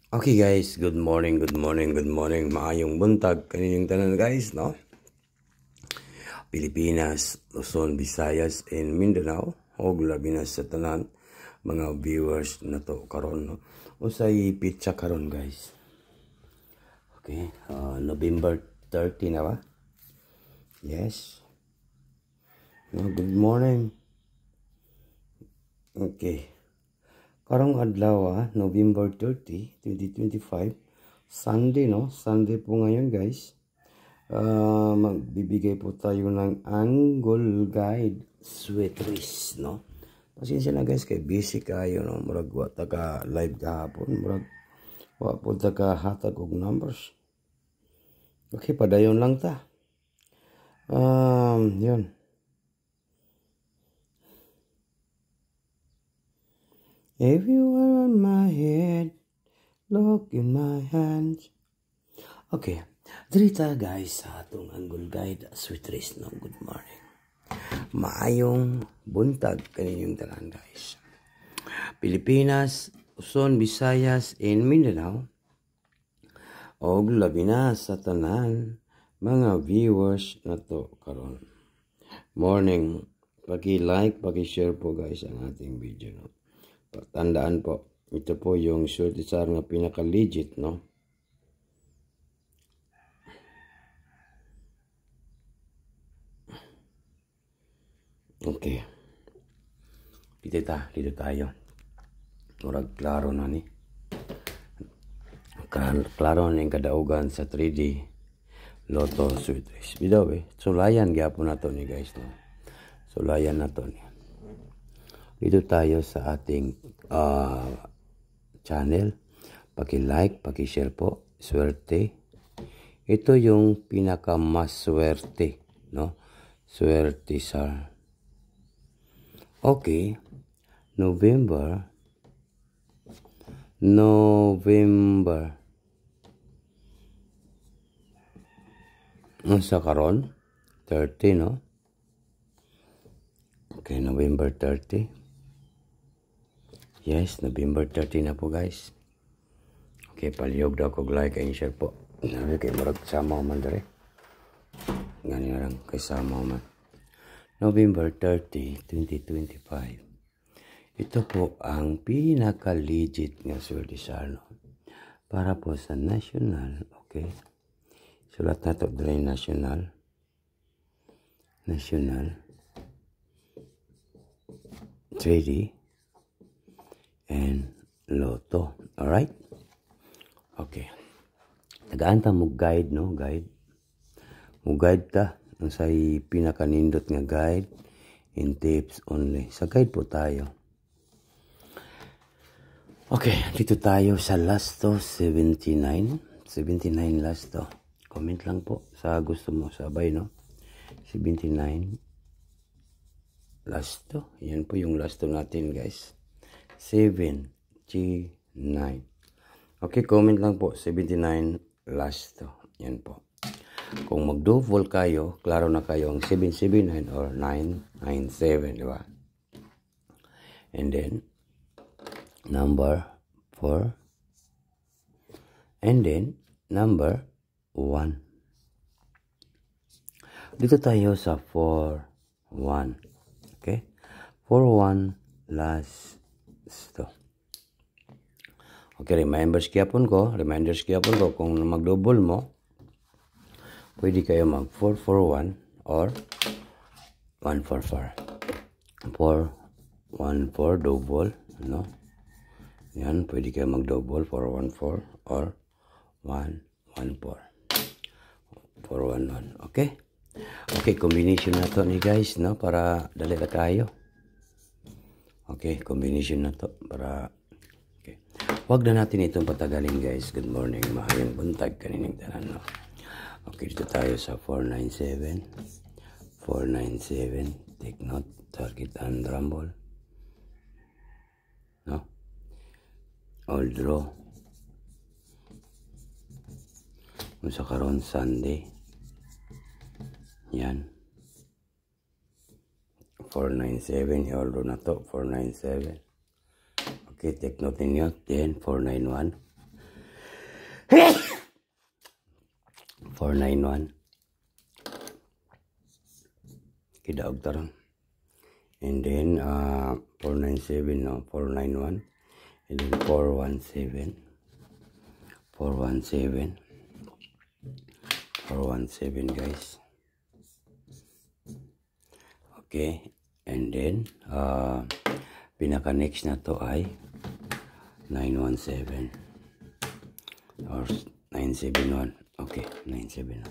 Okay guys, good morning, good morning, good morning. Maayong buntag kaninyong tanan guys, no? Pilipinas, Luzon, Visayas, and Mindanao. Og labi na sa tanan mga viewers na to karon, no? Usay pizza karon guys. Okay, November 30 na ba? Yes. No, good morning. Okay. Karong adlaw, November 30, 2025. Sunday, no? Sunday po ngayon guys. Magbibigay po tayo ng angle guide sweet wrist, no? Pasensya na guys, kay busy kayo, no? Murag wa taga live kahapon, murag wa po taga hatag og numbers. Okay, padayon lang ta. Yun. If you are on my head, look in my hands. Okay, drita guys sa atong angle guide sweet wrist, no? Good morning. Maayong buntag kaninyong tanan guys. Pilipinas, Luzon, Visayas, and Mindanao. Og labi na sa tanan mga viewers na to karon. Morning. Paki-like, paki-share po guys ang ating video, no? Tandaan po, ito po yung Surtisar na pinaka-legit, no? Okay. Dito tayo. Murag klaro na ni. Klaro na yung kadaugan sa 3D Lotto Sweet Wrist. Bidaw sulayan gyapon na to ni guys, no? Sulayan na to ni. Dito tayo sa ating channel. Paki-like, paki-share po. Swerte. Ito yung pinaka-mas swerte, no? Surtisar. Okay. November. Sa karon? 30, no? Okay, November 30. Yes, November 30 na po guys. Okay, palihog daw kog like and share po. Nabi kay murag sama man dere. Ngani na lang kay sama man. November 30, 2025. Ito po ang pinaka-legit nga Surtisar, no? Para po sa national, okay? Sulat na to dre national. National 3D and Lotto. Alright? Okay. Tagaan ta mo guide, no? Guide. Mo guide ta. Ang say pinakanindot nga guide in tips only. Sa guide po tayo. Okay. Dito tayo sa last to 79. 79 last to. Comment lang po sa gusto mo sabay, no? 79 last to. Yan po yung last to natin guys. 79. Okay, comment lang po. 79 last to. Yan po. Kung mag-double kayo, klaro na kayo ang 779 or 997, di ba? And then, number 4. And then, number 1. Dito tayo sa 4-1. Okay? 4-1 last to. Okay, reminders kiyapon ko kung mag-double mo, pwede kayo mag 4-4-1 or 1-4-4. 4-1-4 double, no? Yan, pwede kayo mag-double 4-1-4 or 1-1-4. 4-1-1, okay? Okay, combination na to ni guys, no? Para dali na kayo. Okay, combination na to para okay. Wag na natin itong patagalin guys. Good morning, maayong buntag kanining tanan, no? Okay, dito tayo sa 497. 497, take note, target and rumble, no? All draw. Kung sa karon Sunday, yan 497, all draw na to. 497. Okay, take note ninyo. Then 491. 491. Kidaog tarang. And then 497, no, 491. And then 417. 417. 417, guys. Okay. And then pinaka next na to ay 917 or 971. Okay, 971.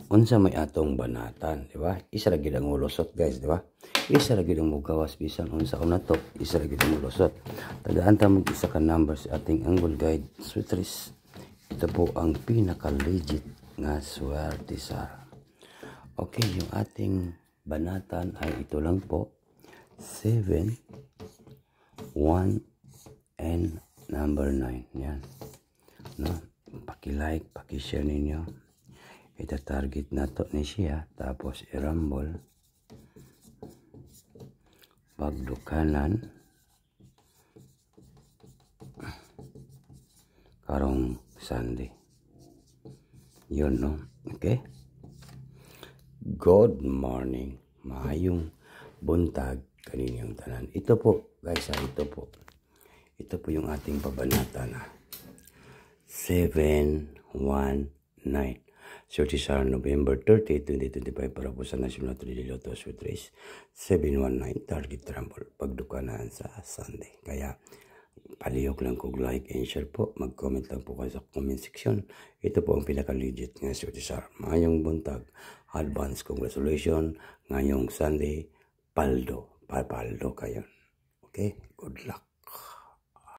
Unsa may atong banatan, di ba? Isa ra gid ang ulusot, guys, di ba? Isa ra gid ang mugawas bisan unsa una to, isa ra gid ang ulusot. Tagaan ta mo isa ka number sa ating Angle Guide Sweetress. Ito po ang pinaka legit nga swertisar. Okay, yung ating banatan ay ito lang po. 7, 1, and number 9. Yan. No? Paki-like, paki-share ninyo. Ita-target na to ni siya. Tapos i-rumble. Pagdukanan. Karong Sunday. Yun, no? Okay? Good morning. Maayong buntag kaninyong tanan. Ito po, guys, ito po. Ito po yung ating pabanata na 719. Swertisar November 30, 2025 para po sa National 3D Lotto Sweet Race 719 Target Rumble. Pagdukanan sa Sunday. Kaya palihok lang kog like and share po. Mag-comment lang po kayo sa comment section. Ito po ang pinaka-legit nga Swertisar. Mayong buntag, advance congratulations. Ngayong Sunday, paldo kayo. Okay? Good luck.